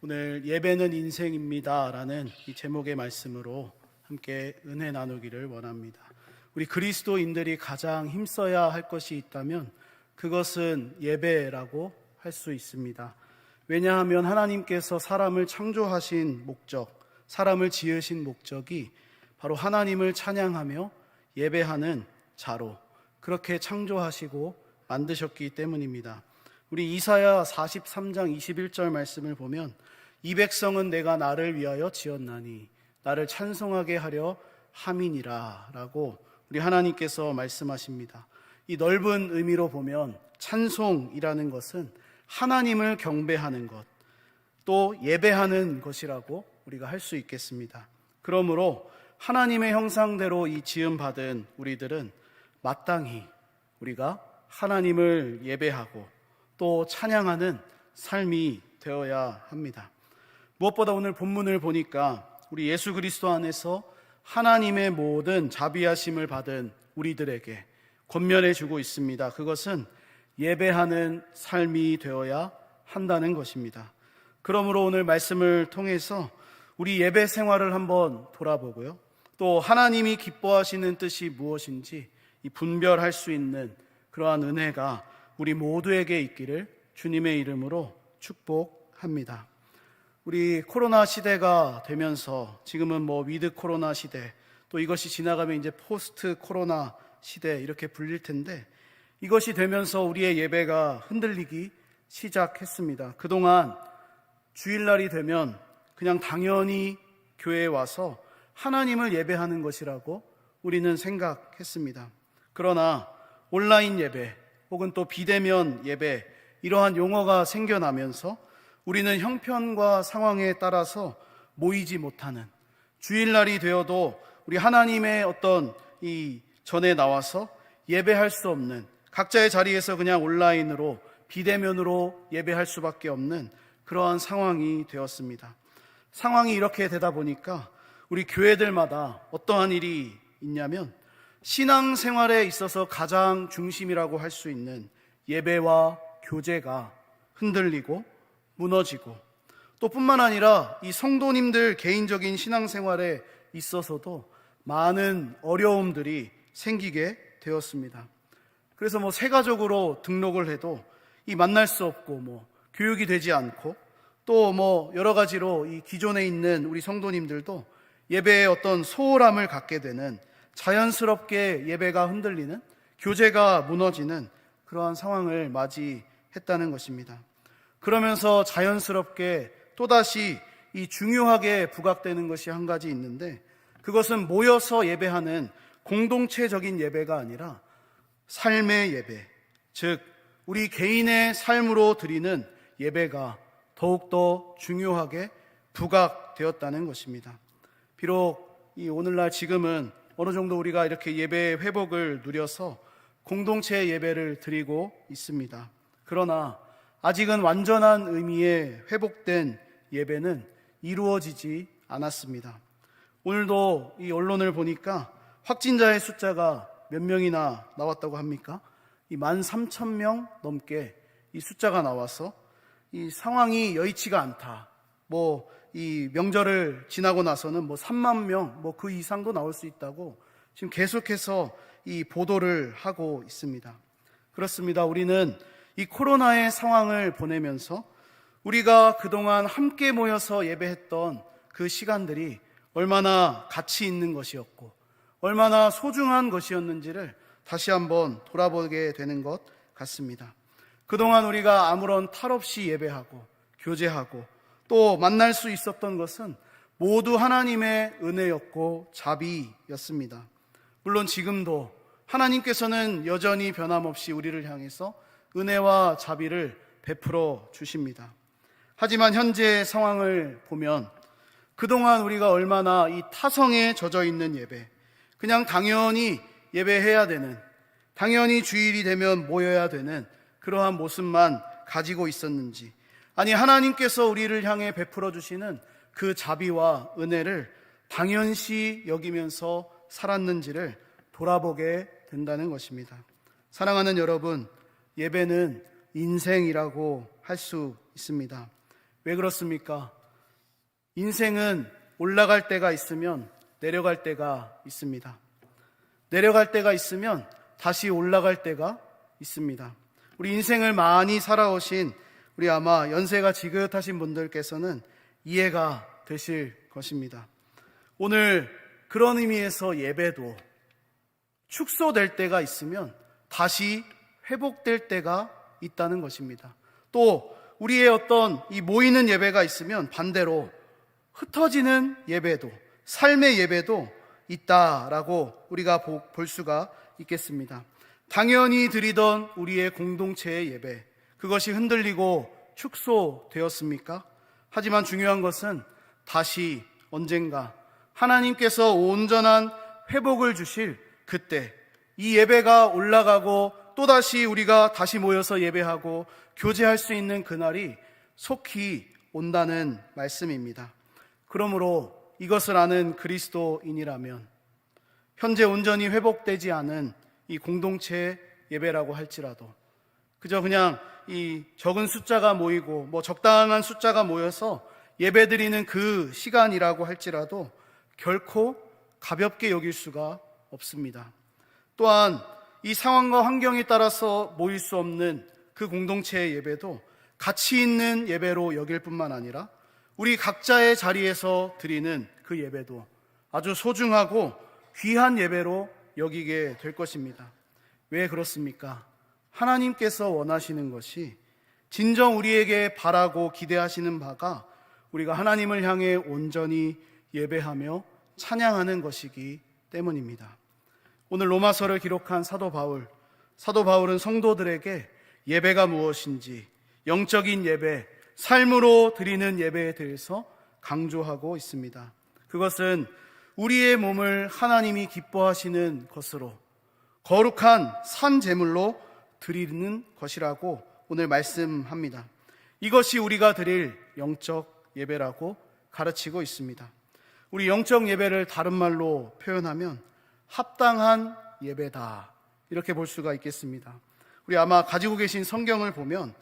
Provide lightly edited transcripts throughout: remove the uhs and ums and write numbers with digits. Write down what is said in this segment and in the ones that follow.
오늘 예배는 인생입니다 라는 이 제목의 말씀으로 함께 은혜 나누기를 원합니다. 우리 그리스도인들이 가장 힘써야 할 것이 있다면 그것은 예배라고 할 수 있습니다. 왜냐하면 하나님께서 사람을 창조하신 목적, 사람을 지으신 목적이 바로 하나님을 찬양하며 예배하는 자로 그렇게 창조하시고 만드셨기 때문입니다. 우리 이사야 43장 21절 말씀을 보면 이 백성은 내가 나를 위하여 지었나니 나를 찬송하게 하려 함이니라 라고 우리 하나님께서 말씀하십니다. 이 넓은 의미로 보면 찬송이라는 것은 하나님을 경배하는 것, 또 예배하는 것이라고 우리가 할 수 있겠습니다. 그러므로 하나님의 형상대로 이 지음받은 우리들은 마땅히 우리가 하나님을 예배하고 또 찬양하는 삶이 되어야 합니다. 무엇보다 오늘 본문을 보니까 우리 예수 그리스도 안에서 하나님의 모든 자비하심을 받은 우리들에게 권면해 주고 있습니다. 그것은 예배하는 삶이 되어야 한다는 것입니다. 그러므로 오늘 말씀을 통해서 우리 예배 생활을 한번 돌아보고요, 또 하나님이 기뻐하시는 뜻이 무엇인지 이 분별할 수 있는 그러한 은혜가 우리 모두에게 있기를 주님의 이름으로 축복합니다. 우리 코로나 시대가 되면서 지금은 위드 코로나 시대, 또 이것이 지나가면 이제 포스트 코로나 시대 이렇게 불릴 텐데, 이것이 되면서 우리의 예배가 흔들리기 시작했습니다. 그동안 주일날이 되면 그냥 당연히 교회에 와서 하나님을 예배하는 것이라고 우리는 생각했습니다. 그러나 온라인 예배 혹은 또 비대면 예배, 이러한 용어가 생겨나면서 우리는 형편과 상황에 따라서 모이지 못하는, 주일날이 되어도 우리 하나님의 어떤 이 전에 나와서 예배할 수 없는, 각자의 자리에서 그냥 온라인으로 비대면으로 예배할 수밖에 없는 그러한 상황이 되었습니다. 상황이 이렇게 되다 보니까 우리 교회들마다 어떠한 일이 있냐면, 신앙생활에 있어서 가장 중심이라고 할 수 있는 예배와 교제가 흔들리고 무너지고, 또 뿐만 아니라 이 성도님들 개인적인 신앙생활에 있어서도 많은 어려움들이 생기게 되었습니다. 그래서 세가족으로 등록을 해도 이 만날 수 없고 교육이 되지 않고, 또 여러 가지로 이 기존에 있는 우리 성도님들도 예배에 어떤 소홀함을 갖게 되는, 자연스럽게 예배가 흔들리는, 교제가 무너지는 그러한 상황을 맞이했다는 것입니다. 그러면서 자연스럽게 또다시 이 중요하게 부각되는 것이 한 가지 있는데, 그것은 모여서 예배하는 공동체적인 예배가 아니라 삶의 예배, 즉 우리 개인의 삶으로 드리는 예배가 더욱더 중요하게 부각되었다는 것입니다. 비록 이 오늘날 지금은 어느 정도 우리가 이렇게 예배의 회복을 누려서 공동체 예배를 드리고 있습니다. 그러나 아직은 완전한 의미의 회복된 예배는 이루어지지 않았습니다. 오늘도 이 언론을 보니까 확진자의 숫자가 몇 명이나 나왔다고 합니까? 이 13,000명 넘게 이 숫자가 나와서 이 상황이 여의치가 않다. 이 명절을 지나고 나서는 3만 명, 그 이상도 나올 수 있다고 지금 계속해서 이 보도를 하고 있습니다. 그렇습니다. 우리는 이 코로나의 상황을 보내면서 우리가 그동안 함께 모여서 예배했던 그 시간들이 얼마나 가치 있는 것이었고 얼마나 소중한 것이었는지를 다시 한번 돌아보게 되는 것 같습니다. 그동안 우리가 아무런 탈 없이 예배하고 교제하고 또 만날 수 있었던 것은 모두 하나님의 은혜였고 자비였습니다. 물론 지금도 하나님께서는 여전히 변함없이 우리를 향해서 은혜와 자비를 베풀어 주십니다. 하지만 현재의 상황을 보면 그동안 우리가 얼마나 이 타성에 젖어 있는 예배, 그냥 당연히 예배해야 되는, 당연히 주일이 되면 모여야 되는 그러한 모습만 가지고 있었는지, 아니 하나님께서 우리를 향해 베풀어 주시는 그 자비와 은혜를 당연시 여기면서 살았는지를 돌아보게 된다는 것입니다. 사랑하는 여러분, 예배는 인생이라고 할 수 있습니다. 왜 그렇습니까? 인생은 올라갈 때가 있으면 내려갈 때가 있습니다. 내려갈 때가 있으면 다시 올라갈 때가 있습니다. 우리 인생을 많이 살아오신 우리 아마 연세가 지긋하신 분들께서는 이해가 되실 것입니다. 오늘 그런 의미에서 예배도 축소될 때가 있으면 다시 회복될 때가 있다는 것입니다. 또 우리의 어떤 이 모이는 예배가 있으면 반대로 흩어지는 예배도, 삶의 예배도 있다라고 우리가 볼 수가 있겠습니다. 당연히 드리던 우리의 공동체의 예배, 그것이 흔들리고 축소되었습니까? 하지만 중요한 것은 다시 언젠가 하나님께서 온전한 회복을 주실 그때 이 예배가 올라가고 또다시 우리가 다시 모여서 예배하고 교제할 수 있는 그날이 속히 온다는 말씀입니다. 그러므로 이것을 아는 그리스도인이라면 현재 온전히 회복되지 않은 이 공동체 예배라고 할지라도 그저 그냥 이 적은 숫자가 모이고 적당한 숫자가 모여서 예배드리는 그 시간이라고 할지라도 결코 가볍게 여길 수가 없습니다. 또한 이 상황과 환경에 따라서 모일 수 없는 그 공동체의 예배도 가치 있는 예배로 여길 뿐만 아니라 우리 각자의 자리에서 드리는 그 예배도 아주 소중하고 귀한 예배로 여기게 될 것입니다. 왜 그렇습니까? 하나님께서 원하시는 것이 진정 우리에게 바라고 기대하시는 바가 우리가 하나님을 향해 온전히 예배하며 찬양하는 것이기 때문입니다. 오늘 로마서를 기록한 사도 바울은 성도들에게 예배가 무엇인지, 영적인 예배, 삶으로 드리는 예배에 대해서 강조하고 있습니다. 그것은 우리의 몸을 하나님이 기뻐하시는 것으로 거룩한 산 제물로 드리는 것이라고 오늘 말씀합니다. 이것이 우리가 드릴 영적 예배라고 가르치고 있습니다. 우리 영적 예배를 다른 말로 표현하면 합당한 예배다, 이렇게 볼 수가 있겠습니다. 우리 아마 가지고 계신 성경을 보면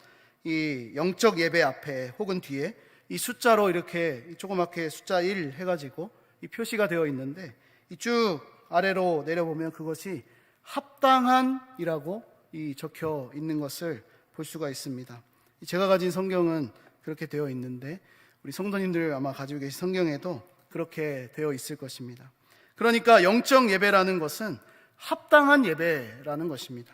이 영적 예배 앞에 혹은 뒤에 이 숫자로 이렇게 조그맣게 숫자 1 해가지고 이 표시가 되어 있는데 이 쭉 아래로 내려보면 그것이 합당한이라고 이 적혀 있는 것을 볼 수가 있습니다. 제가 가진 성경은 그렇게 되어 있는데 우리 성도님들 아마 가지고 계신 성경에도 그렇게 되어 있을 것입니다. 그러니까 영적 예배라는 것은 합당한 예배라는 것입니다.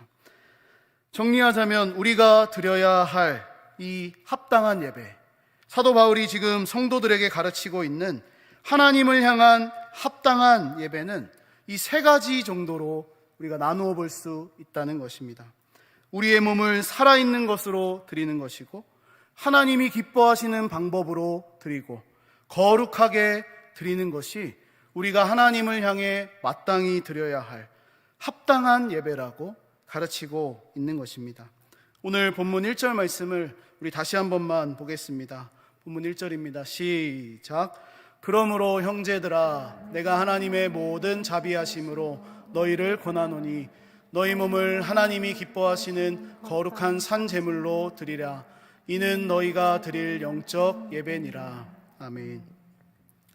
정리하자면 우리가 드려야 할 이 합당한 예배, 사도 바울이 지금 성도들에게 가르치고 있는 하나님을 향한 합당한 예배는 이 세 가지 정도로 우리가 나누어 볼 수 있다는 것입니다. 우리의 몸을 살아있는 것으로 드리는 것이고, 하나님이 기뻐하시는 방법으로 드리고, 거룩하게 드리는 것이 우리가 하나님을 향해 마땅히 드려야 할 합당한 예배라고 가르치고 있는 것입니다. 오늘 본문 1절 말씀을 우리 다시 한 번만 보겠습니다. 본문 1절입니다. 시작. 그러므로 형제들아, 내가 하나님의 모든 자비하심으로 너희를 권하노니 너희 몸을 하나님이 기뻐하시는 거룩한 산 제물로 드리라. 이는 너희가 드릴 영적 예배니라. 아멘.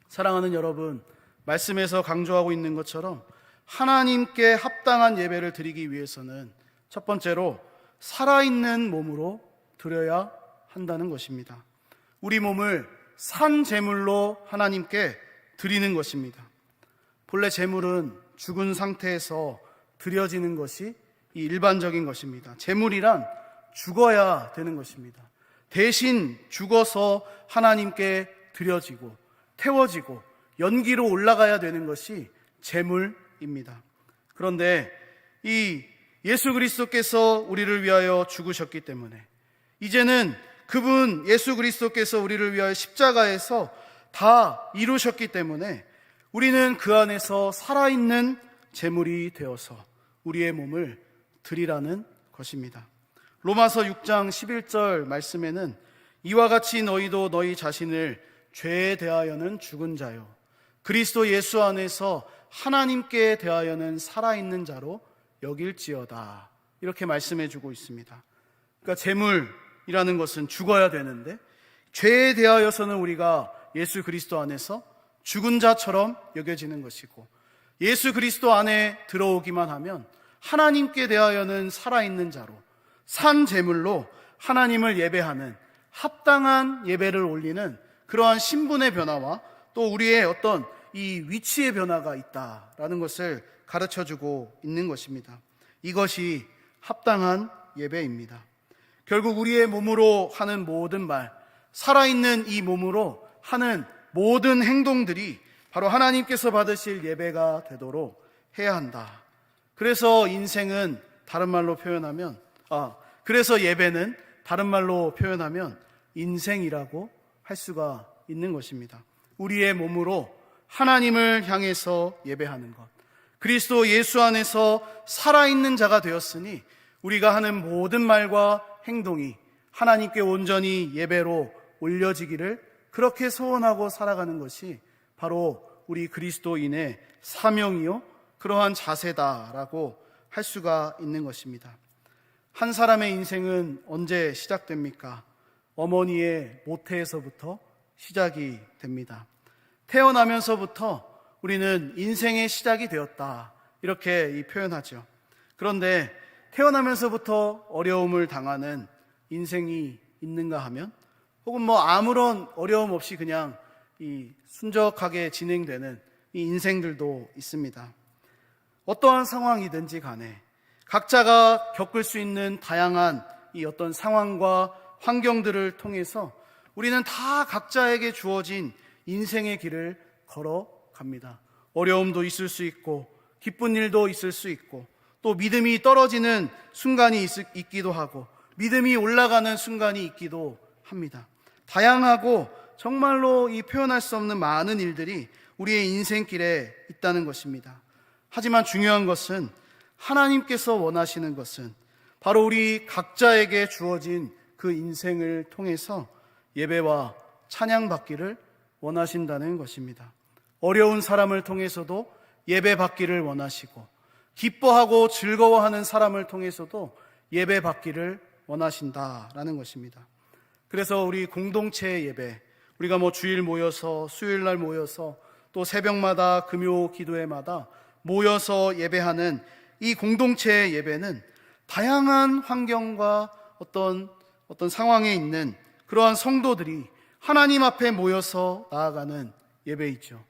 사랑하는 여러분, 말씀에서 강조하고 있는 것처럼 하나님께 합당한 예배를 드리기 위해서는 첫 번째로 살아있는 몸으로 드려야 한다는 것입니다. 우리 몸을 산 제물로 하나님께 드리는 것입니다. 본래 제물은 죽은 상태에서 드려지는 것이 이 일반적인 것입니다. 제물이란 죽어야 되는 것입니다. 대신 죽어서 하나님께 드려지고 태워지고 연기로 올라가야 되는 것이 제물입니다. 그런데 이 예수 그리스도께서 우리를 위하여 죽으셨기 때문에 이제는 그분 예수 그리스도께서 우리를 위하여 십자가에서 다 이루셨기 때문에 우리는 그 안에서 살아있는 제물이 되어서 우리의 몸을 드리라는 것입니다. 로마서 6장 11절 말씀에는 이와 같이 너희도 너희 자신을 죄에 대하여는 죽은 자요 그리스도 예수 안에서 하나님께 대하여는 살아있는 자로 여길지어다, 이렇게 말씀해 주고 있습니다. 그러니까 제물이라는 것은 죽어야 되는데 죄에 대하여서는 우리가 예수 그리스도 안에서 죽은 자처럼 여겨지는 것이고, 예수 그리스도 안에 들어오기만 하면 하나님께 대하여는 살아있는 자로, 산 제물로 하나님을 예배하는 합당한 예배를 올리는 그러한 신분의 변화와 또 우리의 어떤 이 위치의 변화가 있다라는 것을 가르쳐주고 있는 것입니다. 이것이 합당한 예배입니다. 결국 우리의 몸으로 하는 모든 말, 살아있는 이 몸으로 하는 모든 행동들이 바로 하나님께서 받으실 예배가 되도록 해야 한다. 그래서 인생은 다른 말로 표현하면, 그래서 예배는 다른 말로 표현하면 인생이라고 할 수가 있는 것입니다. 우리의 몸으로 하나님을 향해서 예배하는 것, 그리스도 예수 안에서 살아있는 자가 되었으니 우리가 하는 모든 말과 행동이 하나님께 온전히 예배로 올려지기를 그렇게 소원하고 살아가는 것이 바로 우리 그리스도인의 사명이요 그러한 자세다라고 할 수가 있는 것입니다. 한 사람의 인생은 언제 시작됩니까? 어머니의 모태에서부터 시작이 됩니다. 태어나면서부터 우리는 인생의 시작이 되었다, 이렇게 표현하죠. 그런데 태어나면서부터 어려움을 당하는 인생이 있는가 하면, 혹은 아무런 어려움 없이 그냥 순적하게 진행되는 이 인생들도 있습니다. 어떠한 상황이든지 간에 각자가 겪을 수 있는 다양한 이 어떤 상황과 환경들을 통해서 우리는 다 각자에게 주어진 인생의 길을 걸어갑니다. 어려움도 있을 수 있고 기쁜 일도 있을 수 있고 또 믿음이 떨어지는 순간이 있기도 하고 믿음이 올라가는 순간이 있기도 합니다. 다양하고 정말로 표현할 수 없는 많은 일들이 우리의 인생길에 있다는 것입니다. 하지만 중요한 것은, 하나님께서 원하시는 것은 바로 우리 각자에게 주어진 그 인생을 통해서 예배와 찬양받기를 원하신다는 것입니다. 어려운 사람을 통해서도 예배받기를 원하시고, 기뻐하고 즐거워하는 사람을 통해서도 예배받기를 원하신다라는 것입니다. 그래서 우리 공동체 예배, 우리가 주일 모여서, 수요일날 모여서, 또 새벽마다 금요 기도회마다 모여서 예배하는 이 공동체 예배는 다양한 환경과 어떤 상황에 있는 그러한 성도들이 하나님 앞에 모여서 나아가는 예배이죠.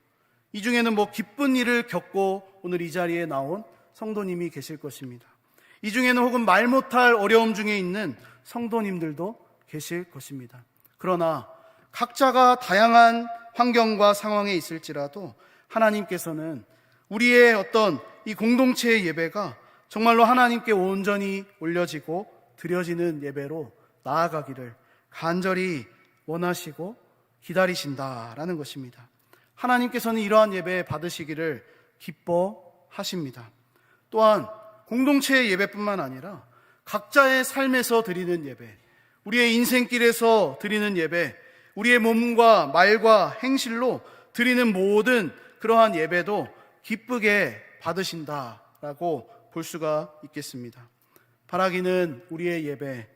이 중에는 기쁜 일을 겪고 오늘 이 자리에 나온 성도님이 계실 것입니다. 이 중에는 혹은 말 못할 어려움 중에 있는 성도님들도 계실 것입니다. 그러나 각자가 다양한 환경과 상황에 있을지라도 하나님께서는 우리의 어떤 이 공동체의 예배가 정말로 하나님께 온전히 올려지고 드려지는 예배로 나아가기를 간절히 원하시고 기다리신다라는 것입니다. 하나님께서는 이러한 예배 받으시기를 기뻐하십니다. 또한 공동체의 예배뿐만 아니라 각자의 삶에서 드리는 예배, 우리의 인생길에서 드리는 예배, 우리의 몸과 말과 행실로 드리는 모든 그러한 예배도 기쁘게 받으신다라고 볼 수가 있겠습니다. 바라기는 우리의 예배,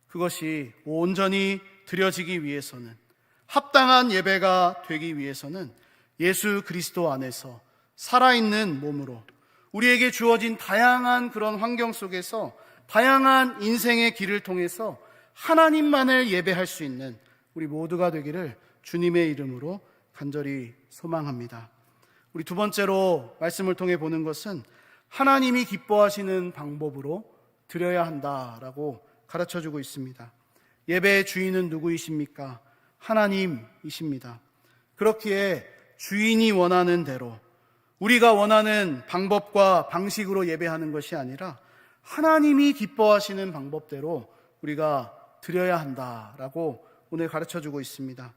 그것이 온전히 드려지기 위해서는, 합당한 예배가 되기 위해서는 예수 그리스도 안에서 살아있는 몸으로 우리에게 주어진 다양한 그런 환경 속에서 다양한 인생의 길을 통해서 하나님만을 예배할 수 있는 우리 모두가 되기를 주님의 이름으로 간절히 소망합니다. 우리 두 번째로 말씀을 통해 보는 것은 하나님이 기뻐하시는 방법으로 드려야 한다라고 가르쳐주고 있습니다. 예배의 주인은 누구이십니까? 하나님이십니다. 그렇기에 주인이 원하는 대로, 우리가 원하는 방법과 방식으로 예배하는 것이 아니라 하나님이 기뻐하시는 방법대로 우리가 드려야 한다라고 오늘 가르쳐주고 있습니다.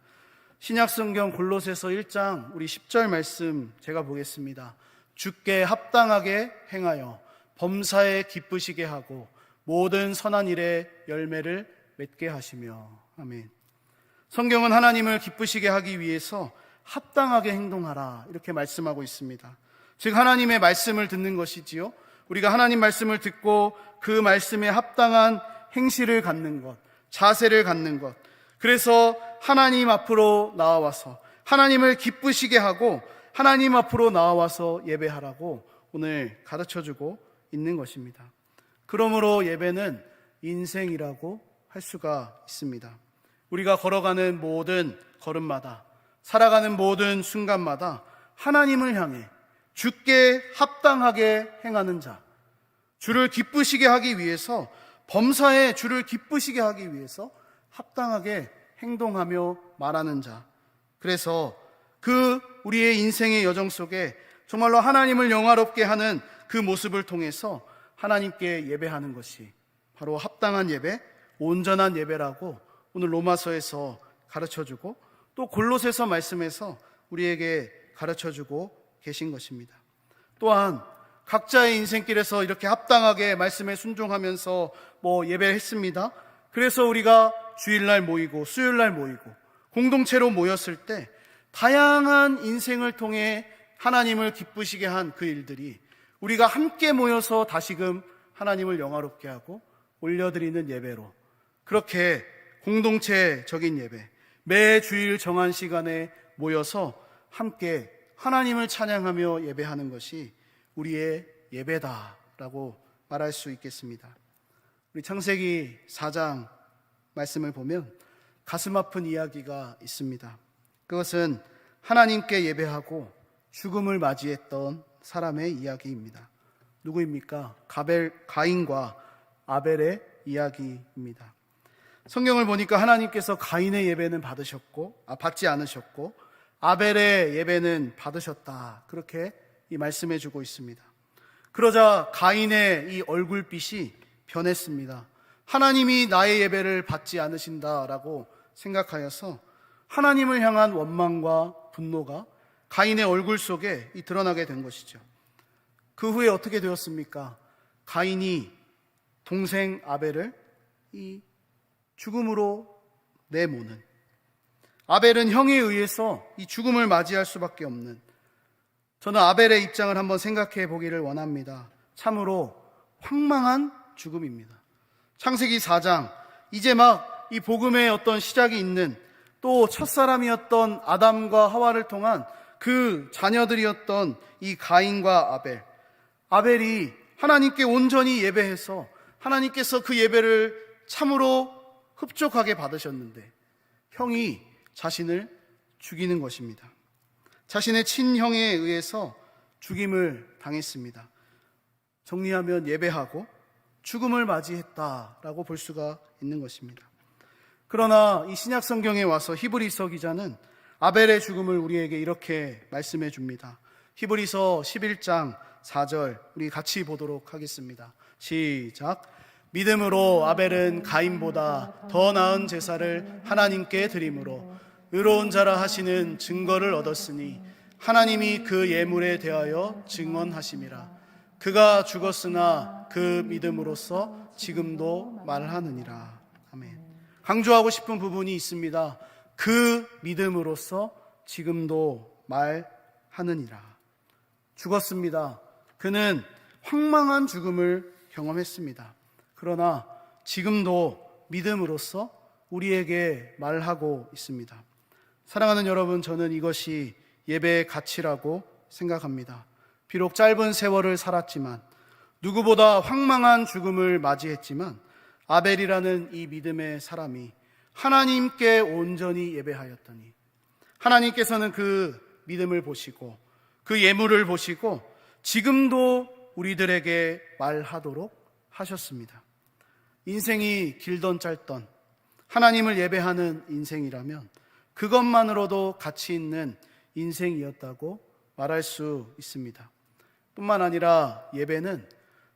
신약성경 골로새서 1장 우리 10절 말씀 제가 보겠습니다. 주께 합당하게 행하여 범사에 기쁘시게 하고 모든 선한 일에 열매를 맺게 하시며. 아멘. 성경은 하나님을 기쁘시게 하기 위해서 합당하게 행동하라, 이렇게 말씀하고 있습니다. 즉 하나님의 말씀을 듣는 것이지요, 우리가 하나님 말씀을 듣고 그 말씀에 합당한 행실을 갖는 것, 자세를 갖는 것, 그래서 하나님 앞으로 나와서 하나님을 기쁘시게 하고 하나님 앞으로 나와서 예배하라고 오늘 가르쳐주고 있는 것입니다. 그러므로 예배는 인생이라고 할 수가 있습니다. 우리가 걸어가는 모든 걸음마다, 살아가는 모든 순간마다 하나님을 향해 주께 합당하게 행하는 자, 주를 기쁘시게 하기 위해서, 범사에 주를 기쁘시게 하기 위해서 합당하게 행동하며 말하는 자, 그래서 그 우리의 인생의 여정 속에 정말로 하나님을 영화롭게 하는 그 모습을 통해서 하나님께 예배하는 것이 바로 합당한 예배, 온전한 예배라고 오늘 로마서에서 가르쳐주고 또 골로새서 말씀에서 우리에게 가르쳐주고 계신 것입니다. 또한 각자의 인생길에서 이렇게 합당하게 말씀에 순종하면서 예배했습니다. 그래서 우리가 주일날 모이고 수요일날 모이고 공동체로 모였을 때 다양한 인생을 통해 하나님을 기쁘시게 한 그 일들이 우리가 함께 모여서 다시금 하나님을 영화롭게 하고 올려드리는 예배로, 그렇게 공동체적인 예배, 매 주일 정한 시간에 모여서 함께 하나님을 찬양하며 예배하는 것이 우리의 예배다라고 말할 수 있겠습니다. 우리 창세기 4장 말씀을 보면 가슴 아픈 이야기가 있습니다. 그것은 하나님께 예배하고 죽음을 맞이했던 사람의 이야기입니다. 누구입니까? 가인과 아벨의 이야기입니다. 성경을 보니까 하나님께서 가인의 예배는 받지 않으셨고 아벨의 예배는 받으셨다, 그렇게 말씀해 주고 있습니다. 그러자 가인의 이 얼굴빛이 변했습니다. 하나님이 나의 예배를 받지 않으신다라고 생각하여서 하나님을 향한 원망과 분노가 가인의 얼굴 속에 드러나게 된 것이죠. 그 후에 어떻게 되었습니까? 가인이 동생 아벨을 이 죽음으로 내모는, 아벨은 형에 의해서 이 죽음을 맞이할 수밖에 없는, 저는 아벨의 입장을 한번 생각해 보기를 원합니다. 참으로 황망한 죽음입니다. 창세기 4장, 이제 막 이 복음의 어떤 시작이 있는, 또 첫사람이었던 아담과 하와를 통한 그 자녀들이었던 이 가인과 아벨이 하나님께 온전히 예배해서 하나님께서 그 예배를 참으로 흡족하게 받으셨는데 형이 자신을 죽이는 것입니다. 자신의 친형에 의해서 죽임을 당했습니다. 정리하면 예배하고 죽음을 맞이했다라고 볼 수가 있는 것입니다. 그러나 이 신약 성경에 와서 히브리서 기자는 아벨의 죽음을 우리에게 이렇게 말씀해 줍니다. 히브리서 11장 4절 우리 같이 보도록 하겠습니다. 시작. 믿음으로 아벨은 가인보다 더 나은 제사를 하나님께 드림으로 의로운 자라 하시는 증거를 얻었으니 하나님이 그 예물에 대하여 증언하심이라. 그가 죽었으나 그 믿음으로써 지금도 말하느니라. 아멘. 강조하고 싶은 부분이 있습니다. 그 믿음으로써 지금도 말하느니라. 죽었습니다. 그는 황망한 죽음을 경험했습니다. 그러나 지금도 믿음으로써 우리에게 말하고 있습니다. 사랑하는 여러분, 저는 이것이 예배의 가치라고 생각합니다. 비록 짧은 세월을 살았지만, 누구보다 황망한 죽음을 맞이했지만 아벨이라는 이 믿음의 사람이 하나님께 온전히 예배하였더니 하나님께서는 그 믿음을 보시고 그 예물을 보시고 지금도 우리들에게 말하도록 하셨습니다. 인생이 길던 짧던 하나님을 예배하는 인생이라면 그것만으로도 가치 있는 인생이었다고 말할 수 있습니다. 뿐만 아니라 예배는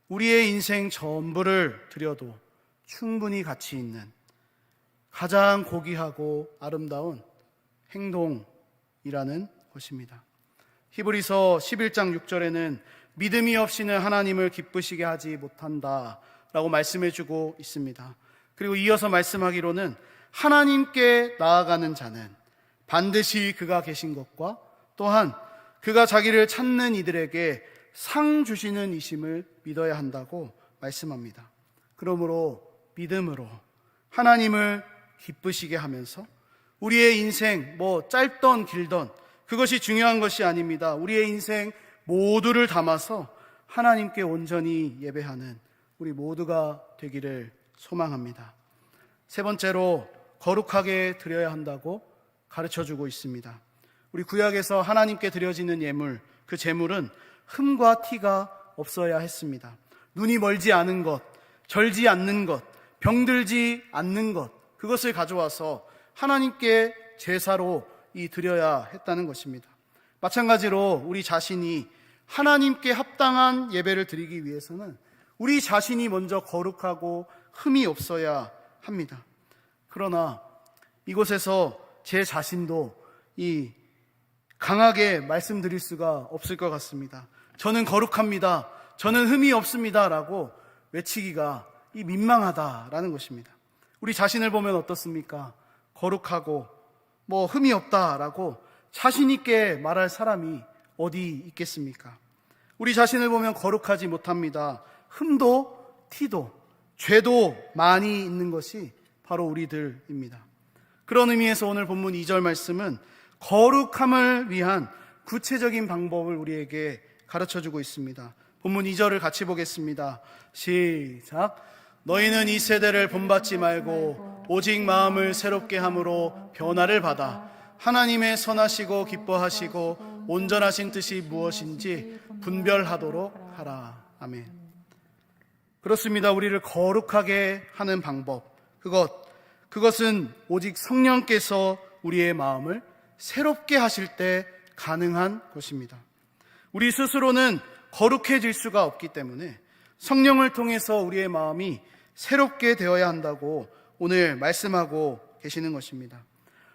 우리의 인생 전부를 드려도 충분히 가치 있는 가장 고귀하고 아름다운 행동이라는 것입니다. 히브리서 11장 6절에는 믿음이 없이는 하나님을 기쁘시게 하지 못한다 라고 말씀해주고 있습니다. 그리고 이어서 말씀하기로는 하나님께 나아가는 자는 반드시 그가 계신 것과 또한 그가 자기를 찾는 이들에게 상 주시는 이심을 믿어야 한다고 말씀합니다. 그러므로 믿음으로 하나님을 기쁘시게 하면서 우리의 인생 뭐 짧던 길던 그것이 중요한 것이 아닙니다. 우리의 인생 모두를 담아서 하나님께 온전히 예배하는 우리 모두가 되기를 소망합니다. 세 번째로 거룩하게 드려야 한다고 가르쳐주고 있습니다. 우리 구약에서 하나님께 드려지는 예물, 그 제물은 흠과 티가 없어야 했습니다. 눈이 멀지 않은 것, 절지 않는 것, 병들지 않는 것, 그것을 가져와서 하나님께 제사로 드려야 했다는 것입니다. 마찬가지로 우리 자신이 하나님께 합당한 예배를 드리기 위해서는 우리 자신이 먼저 거룩하고 흠이 없어야 합니다. 그러나 이곳에서 제 자신도 강하게 말씀드릴 수가 없을 것 같습니다. 저는 거룩합니다. 저는 흠이 없습니다. 라고 외치기가 민망하다라는 것입니다. 우리 자신을 보면 어떻습니까? 거룩하고 흠이 없다라고 자신 있게 말할 사람이 어디 있겠습니까? 우리 자신을 보면 거룩하지 못합니다. 흠도 티도 죄도 많이 있는 것이 바로 우리들입니다. 그런 의미에서 오늘 본문 2절 말씀은 거룩함을 위한 구체적인 방법을 우리에게 가르쳐주고 있습니다. 본문 2절을 같이 보겠습니다. 시작. 너희는 이 세대를 본받지 말고 오직 마음을 새롭게 함으로 변화를 받아 하나님의 선하시고 기뻐하시고 온전하신 뜻이 무엇인지 분별하도록 하라. 아멘. 그렇습니다. 우리를 거룩하게 하는 방법, 그것은 오직 성령께서 우리의 마음을 새롭게 하실 때 가능한 것입니다. 우리 스스로는 거룩해질 수가 없기 때문에 성령을 통해서 우리의 마음이 새롭게 되어야 한다고 오늘 말씀하고 계시는 것입니다.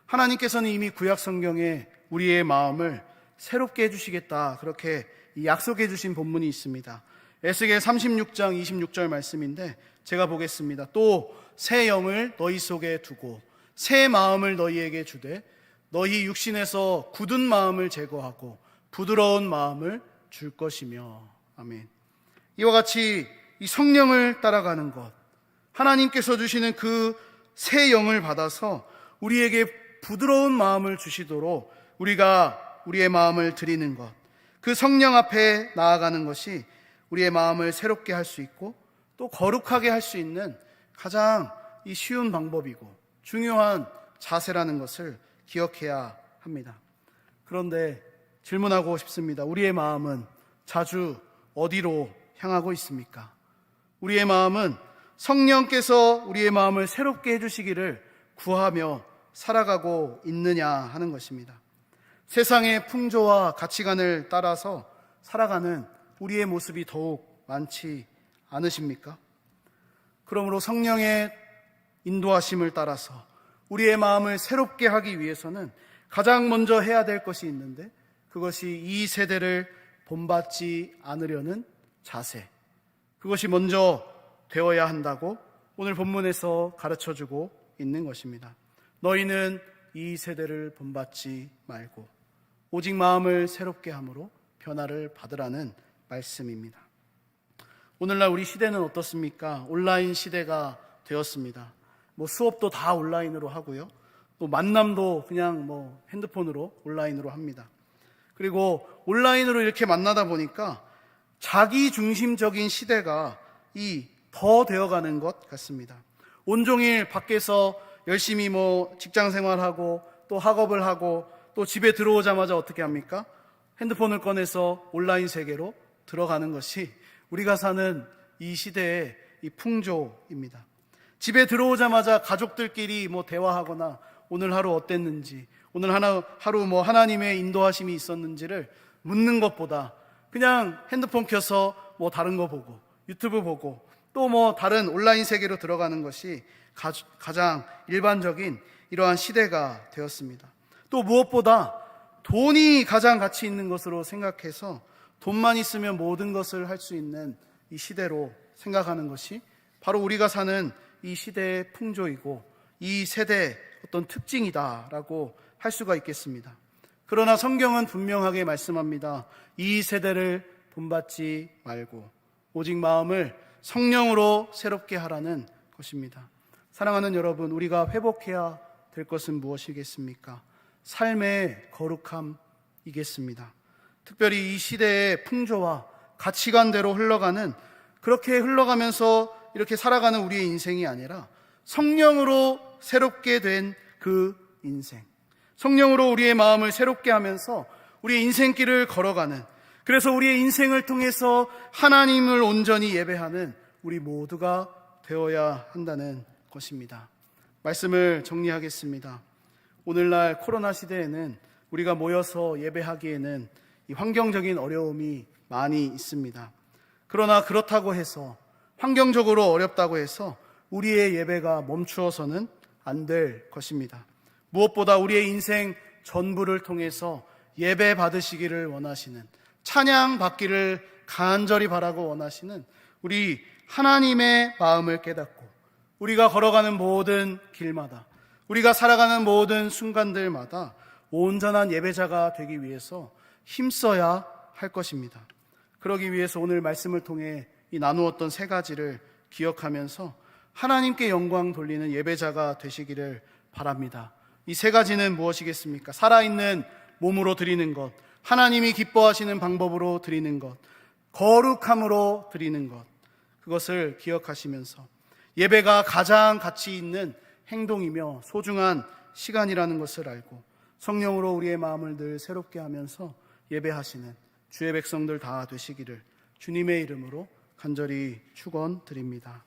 하나님께서는 이미 구약 성경에 우리의 마음을 새롭게 해주시겠다, 그렇게 약속해 주신 본문이 있습니다. 에스겔 36장 26절 말씀인데 제가 보겠습니다. 또 새 영을 너희 속에 두고 새 마음을 너희에게 주되 너희 육신에서 굳은 마음을 제거하고 부드러운 마음을 줄 것이며. 아멘. 이와 같이 이 성령을 따라가는 것, 하나님께서 주시는 그 새 영을 받아서 우리에게 부드러운 마음을 주시도록 우리가 우리의 마음을 드리는 것, 그 성령 앞에 나아가는 것이 우리의 마음을 새롭게 할 수 있고 또 거룩하게 할 수 있는 가장 쉬운 방법이고 중요한 자세라는 것을 기억해야 합니다. 그런데 질문하고 싶습니다. 우리의 마음은 자주 어디로 향하고 있습니까? 우리의 마음은 성령께서 우리의 마음을 새롭게 해주시기를 구하며 살아가고 있느냐 하는 것입니다. 세상의 풍조와 가치관을 따라서 살아가는 우리의 모습이 더욱 많지 않으십니까? 그러므로 성령의 인도하심을 따라서 우리의 마음을 새롭게 하기 위해서는 가장 먼저 해야 될 것이 있는데 그것이 이 세대를 본받지 않으려는 자세, 그것이 먼저 되어야 한다고 오늘 본문에서 가르쳐주고 있는 것입니다. 너희는 이 세대를 본받지 말고 오직 마음을 새롭게 함으로 변화를 받으라는 말씀입니다. 오늘날 우리 시대는 어떻습니까? 온라인 시대가 되었습니다. 수업도 다 온라인으로 하고요. 또 만남도 그냥 핸드폰으로 온라인으로 합니다. 그리고 온라인으로 이렇게 만나다 보니까 자기 중심적인 시대가 더 되어가는 것 같습니다. 온종일 밖에서 열심히 직장 생활하고 또 학업을 하고 또 집에 들어오자마자 어떻게 합니까? 핸드폰을 꺼내서 온라인 세계로 들어가는 것이 우리가 사는 이 시대의 풍조입니다. 집에 들어오자마자 가족들끼리 대화하거나 오늘 하루 어땠는지, 오늘 하루 하나님의 인도하심이 있었는지를 묻는 것보다 그냥 핸드폰 켜서 다른 거 보고 유튜브 보고 또 다른 온라인 세계로 들어가는 것이 가장 일반적인 이러한 시대가 되었습니다. 또 무엇보다 돈이 가장 가치 있는 것으로 생각해서 돈만 있으면 모든 것을 할 수 있는 이 시대로 생각하는 것이 바로 우리가 사는 이 시대의 풍조이고 이 세대의 어떤 특징이다라고 할 수가 있겠습니다. 그러나 성경은 분명하게 말씀합니다. 이 세대를 본받지 말고 오직 마음을 성령으로 새롭게 하라는 것입니다. 사랑하는 여러분, 우리가 회복해야 될 것은 무엇이겠습니까? 삶의 거룩함이겠습니다. 특별히 이 시대의 풍조와 가치관대로 흘러가는, 그렇게 흘러가면서 이렇게 살아가는 우리의 인생이 아니라 성령으로 새롭게 된 그 인생, 성령으로 우리의 마음을 새롭게 하면서 우리의 인생길을 걸어가는, 그래서 우리의 인생을 통해서 하나님을 온전히 예배하는 우리 모두가 되어야 한다는 것입니다. 말씀을 정리하겠습니다. 오늘날 코로나 시대에는 우리가 모여서 예배하기에는 이 환경적인 어려움이 많이 있습니다. 그러나 그렇다고 해서, 환경적으로 어렵다고 해서 우리의 예배가 멈추어서는 안 될 것입니다. 무엇보다 우리의 인생 전부를 통해서 예배 받으시기를 원하시는, 찬양 받기를 간절히 바라고 원하시는 우리 하나님의 마음을 깨닫고, 우리가 걸어가는 모든 길마다, 우리가 살아가는 모든 순간들마다 온전한 예배자가 되기 위해서 힘써야 할 것입니다. 그러기 위해서 오늘 말씀을 통해 이 나누었던 세 가지를 기억하면서 하나님께 영광 돌리는 예배자가 되시기를 바랍니다. 이 세 가지는 무엇이겠습니까? 살아있는 몸으로 드리는 것, 하나님이 기뻐하시는 방법으로 드리는 것, 거룩함으로 드리는 것, 그것을 기억하시면서 예배가 가장 가치 있는 행동이며 소중한 시간이라는 것을 알고 성령으로 우리의 마음을 늘 새롭게 하면서 예배하시는 주의 백성들 다 되시기를 주님의 이름으로 간절히 축원드립니다.